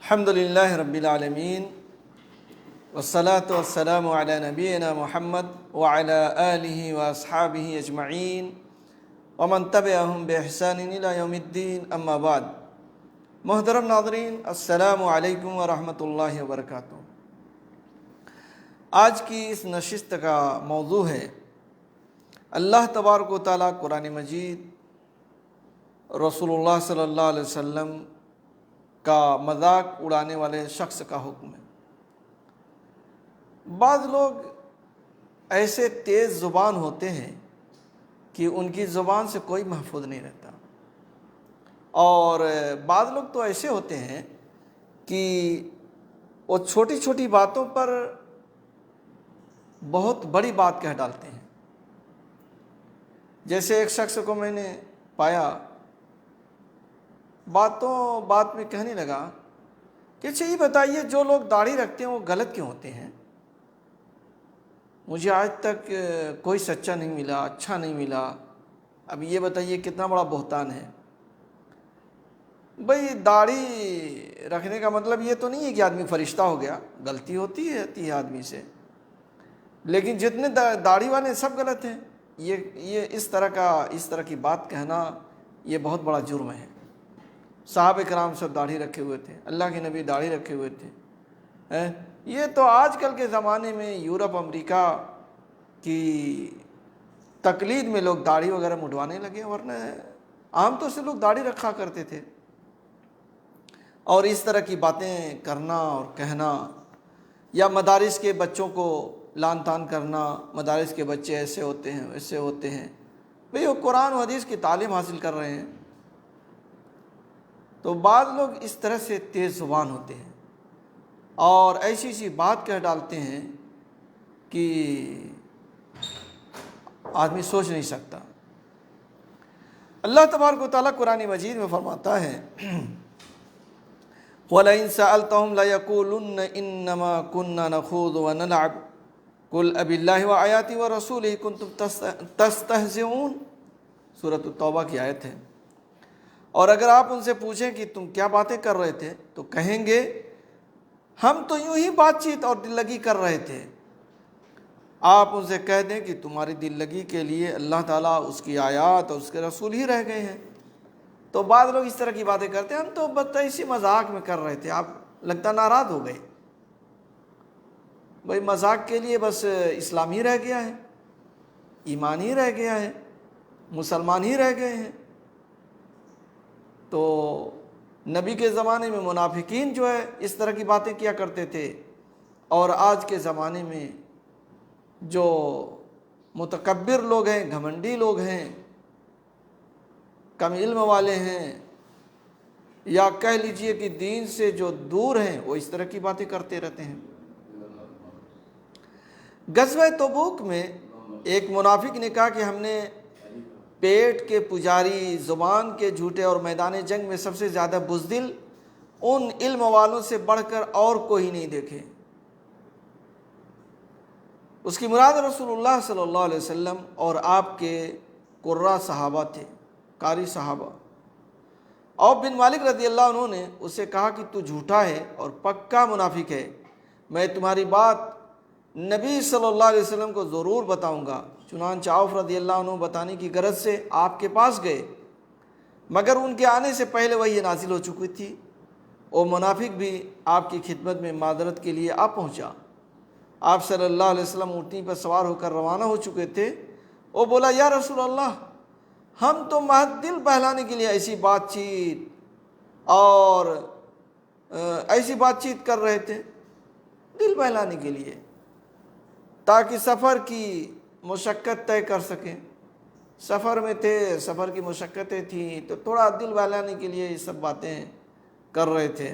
الحمد للہ رب العالمین والصلاة والسلام علی نبینا محمد وعلی آلہ واصحابہ اجمعین ومن تبعہم بإحسان الی یوم الدین، اما بعد۔ محترم ناظرین، السلام علیکم ورحمۃ اللہ وبرکاتہ۔ آج کی اس نشست کا موضوع ہے اللہ تبارک و تعالیٰ قرآن مجید رسول اللہ صلی اللہ علیہ وسلم کا مذاق اڑانے والے شخص کا حکم ہے۔ بعض لوگ ایسے تیز زبان ہوتے ہیں کہ ان کی زبان سے کوئی محفوظ نہیں رہتا، اور بعض لوگ تو ایسے ہوتے ہیں کہ وہ چھوٹی چھوٹی باتوں پر بہت بڑی بات کہہ ڈالتے ہیں۔ جیسے ایک شخص کو میں نے پایا، بات میں کہنے لگا کہ اچھا یہ بتائیے جو لوگ داڑھی رکھتے ہیں وہ غلط کیوں ہوتے ہیں؟ مجھے آج تک کوئی سچا نہیں ملا، اچھا نہیں ملا، اب یہ بتائیے کتنا بڑا بہتان ہے۔ بھئی داڑھی رکھنے کا مطلب یہ تو نہیں ہے کہ آدمی فرشتہ ہو گیا، غلطی ہوتی ہے آدمی سے، لیکن جتنے داڑھی والے سب غلط ہیں۔ یہ اس طرح کی بات کہنا یہ بہت بڑا جرم ہے۔ صحابہ کرام سب داڑھی رکھے ہوئے تھے، اللہ کے نبی داڑھی رکھے ہوئے تھے۔ یہ تو آج کل کے زمانے میں یورپ امریکہ کی تقلید میں لوگ داڑھی وغیرہ مڈوانے لگے، ورنہ عام طور سے لوگ داڑھی رکھا کرتے تھے۔ اور اس طرح کی باتیں کرنا اور کہنا، یا مدارس کے بچوں کو لعن طعن کرنا، مدارس کے بچے ایسے ہوتے ہیں ویسے ہوتے ہیں۔ بھئی وہ قرآن و حدیث کی تعلیم حاصل کر رہے ہیں، تو بعض لوگ اس طرح سے تیز زبان ہوتے ہیں اور ایسی بات کہہ ڈالتے ہیں کہ آدمی سوچ نہیں سکتا۔ اللہ تبارک و تعالیٰ قرآن مجید میں فرماتا ہے وَلَئِن سَأَلْتَهُمْ لَيَقُولُنَّ إِنَّمَا كُنَّا نَخُوضُ وَنَلْعَبُ قُلْ أَبِاللَّهِ وَآيَاتِهِ وَرَسُولِهِ كُنْتُمْ تَسْتَهْزِئُونَ سورۃ التوبہ کی آیت ہے۔ اور اگر آپ ان سے پوچھیں کہ تم کیا باتیں کر رہے تھے تو کہیں گے ہم تو یوں ہی بات چیت اور دل لگی کر رہے تھے۔ آپ ان سے کہہ دیں کہ تمہاری دل لگی کے لیے اللہ تعالیٰ، اس کی آیات اور اس کے رسول ہی رہ گئے ہیں۔ تو بعض لوگ اس طرح کی باتیں کرتے ہیں، ہم تو بس اسی مذاق میں کر رہے تھے، آپ لگتا ناراض ہو گئے۔ بھئی مذاق کے لیے بس اسلام ہی رہ گیا ہے، ایمان ہی رہ گیا ہے، مسلمان ہی رہ گئے ہیں۔ تو نبی کے زمانے میں منافقین جو ہے اس طرح کی باتیں کیا کرتے تھے، اور آج کے زمانے میں جو متکبر لوگ ہیں، گھمنڈی لوگ ہیں، کم علم والے ہیں، یا کہہ لیجئے کہ دین سے جو دور ہیں، وہ اس طرح کی باتیں کرتے رہتے ہیں۔ غزوہ تبوک میں ایک منافق نے کہا کہ ہم نے پیٹ کے پجاری، زبان کے جھوٹے اور میدان جنگ میں سب سے زیادہ بزدل ان علم والوں سے بڑھ کر اور کوئی نہیں دیکھے۔ اس کی مراد رسول اللہ صلی اللہ علیہ وسلم اور آپ کے قرہ صحابہ تھے، قاری صحابہ۔ عوف بن مالک رضی اللہ عنہ نے اسے کہا کہ تو جھوٹا ہے اور پکا منافق ہے، میں تمہاری بات نبی صلی اللہ علیہ وسلم کو ضرور بتاؤں گا۔ چنانچہ عوف رضی اللہ عنہ بتانے کی غرض سے آپ کے پاس گئے، مگر ان کے آنے سے پہلے وحی نازل ہو چکی تھی۔ وہ منافق بھی آپ کی خدمت میں معذرت کے لیے آ پہنچا۔ آپ صلی اللہ علیہ وسلم اونٹنی پر سوار ہو کر روانہ ہو چکے تھے۔ وہ بولا یا رسول اللہ، ہم تو محض دل بہلانے کے لیے ایسی بات چیت کر رہے تھے، دل بہلانے کے لیے، تاکہ سفر کی مشقت طے کر سکیں۔ سفر میں تھے، سفر کی مشقتیں تھیں، تو تھوڑا دل بہلانے کے لیے یہ سب باتیں کر رہے تھے۔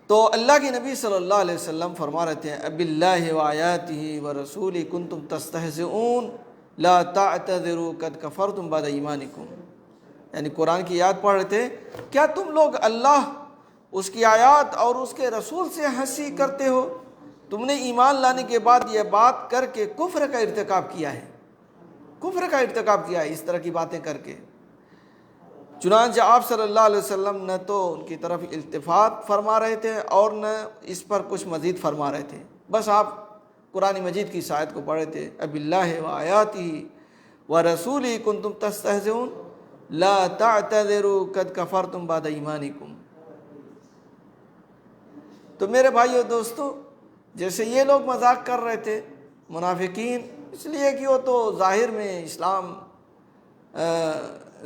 تو اللہ کے نبی صلی اللہ علیہ وسلم فرما رہے تھے اباللہ وآیاتہ ورسولہ کنتم تستہزئون لا تعتذروا قد کفرتم بعد ایمانکم، یعنی قرآن کی آیات پڑھ رہے تھے، کیا تم لوگ اللہ، اس کی آیات اور اس کے رسول سے ہنسی کرتے ہو؟ تم نے ایمان لانے کے بعد یہ بات کر کے کفر کا ارتکاب کیا ہے، کفر کا ارتکاب کیا ہے اس طرح کی باتیں کر کے۔ چنانچہ آپ صلی اللہ علیہ وسلم نہ تو ان کی طرف التفات فرما رہے تھے اور نہ اس پر کچھ مزید فرما رہے تھے، بس آپ قرآن مجید کی اس آیت کو پڑھے تھے، اب اللہ و آیاتہ و رسولہ کنتم تستہزئون لا تعتذروا قد کفرتم بعد ایمانکم۔ تو میرے بھائیو دوستو، جیسے یہ لوگ مذاق کر رہے تھے منافقین، اس لیے کہ وہ تو ظاہر میں اسلام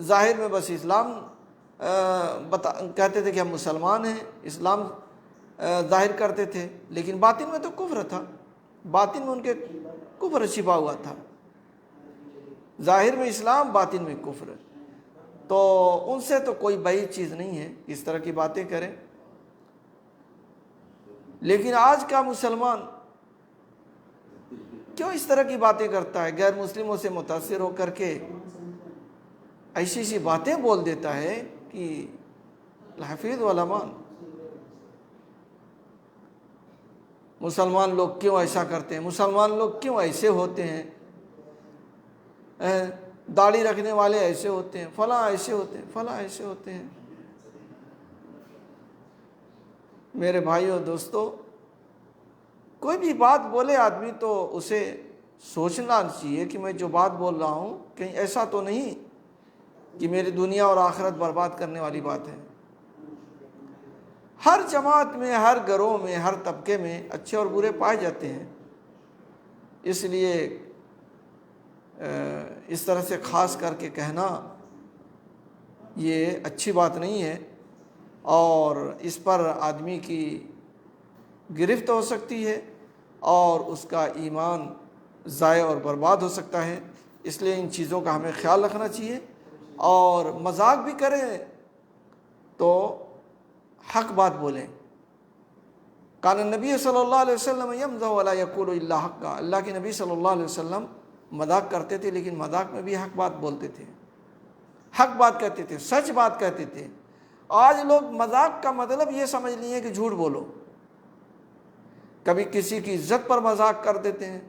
ظاہر میں بس اسلام کہتے تھے کہ ہم مسلمان ہیں، اسلام ظاہر کرتے تھے، لیکن باطن میں تو کفر تھا، باطن میں ان کے کفر چھپا ہوا تھا، ظاہر میں اسلام باطن میں کفر، تو ان سے تو کوئی بعید چیز نہیں ہے اس طرح کی باتیں کریں۔ لیکن آج کا مسلمان کیوں اس طرح کی باتیں کرتا ہے؟ غیر مسلموں سے متاثر ہو کر کے ایسی ایسی باتیں بول دیتا ہے کہ الحفیظ والامان۔ مسلمان لوگ کیوں ایسا کرتے ہیں، مسلمان لوگ کیوں ایسے ہوتے ہیں، داڑھی رکھنے والے ایسے ہوتے ہیں، فلاں ایسے ہوتے ہیں، فلاں ایسے ہوتے ہیں۔ میرے بھائیو دوستو، کوئی بھی بات بولے آدمی تو اسے سوچنا چاہیے کہ میں جو بات بول رہا ہوں کہیں ایسا تو نہیں کہ میری دنیا اور آخرت برباد کرنے والی بات ہے۔ ہر جماعت میں، ہر گروہ میں، ہر طبقے میں اچھے اور برے پائے جاتے ہیں، اس لیے اس طرح سے خاص کر کے کہنا یہ اچھی بات نہیں ہے، اور اس پر آدمی کی گرفت ہو سکتی ہے اور اس کا ایمان ضائع اور برباد ہو سکتا ہے۔ اس لیے ان چیزوں کا ہمیں خیال رکھنا چاہیے، اور مذاق بھی کریں تو حق بات بولیں۔ کان النبی صلی اللہ علیہ وسلم یمزح ولا یقول الا حقا، اللہ کے نبی صلی اللہ علیہ وسلم مذاق کرتے تھے لیکن مذاق میں بھی حق بات بولتے تھے، حق بات کہتے تھے، سچ بات کہتے تھے۔ آج لوگ مذاق کا مطلب یہ سمجھ لیے کہ جھوٹ بولو، کبھی کسی کی عزت پر مذاق کر دیتے ہیں،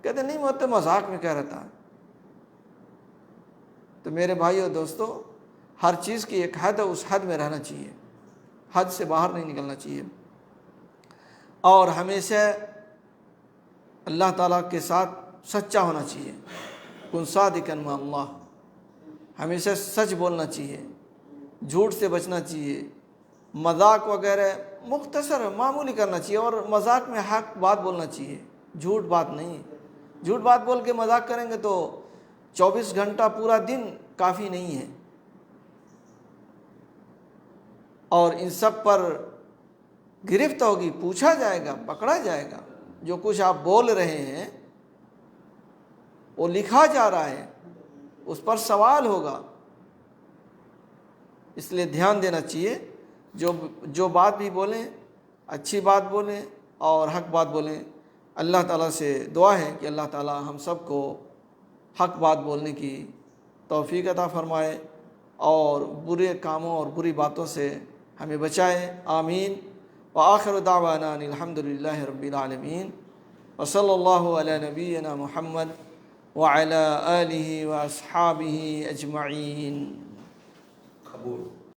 کہتے نہیں وہ تو مذاق میں کہہ رہا ہے۔ تو میرے بھائیو دوستو، ہر چیز کی ایک حد ہے، اس حد میں رہنا چاہیے، حد سے باہر نہیں نکلنا چاہیے، اور ہمیشہ اللہ تعالیٰ کے ساتھ سچا ہونا چاہیے۔ کن صادقا مع اللہ، ہمیشہ سچ بولنا چاہیے، جھوٹ سے بچنا چاہیے، مذاق وغیرہ مختصر معمولی کرنا چاہیے، اور مذاق میں حق بات بولنا چاہیے، جھوٹ بات نہیں۔ جھوٹ بات بول کے مذاق کریں گے تو 24 گھنٹہ پورا دن کافی نہیں ہے، اور ان سب پر گرفت ہوگی، پوچھا جائے گا، پکڑا جائے گا۔ جو کچھ آپ بول رہے ہیں وہ لکھا جا رہا ہے، اس پر سوال ہوگا، اس لیے دھیان دینا چاہیے۔ جو بات بھی بولیں اچھی بات بولیں اور حق بات بولیں۔ اللہ تعالیٰ سے دعا ہے کہ اللہ تعالیٰ ہم سب کو حق بات بولنے کی توفیق عطا فرمائے، اور برے کاموں اور بری باتوں سے ہمیں بچائے، آمین۔ وآخر دعوانا ان الحمد للہ رب العالمین، وصلی اللہ علی نبینا محمد وعلی آلہ واصحابہ اجمعین۔ قبول۔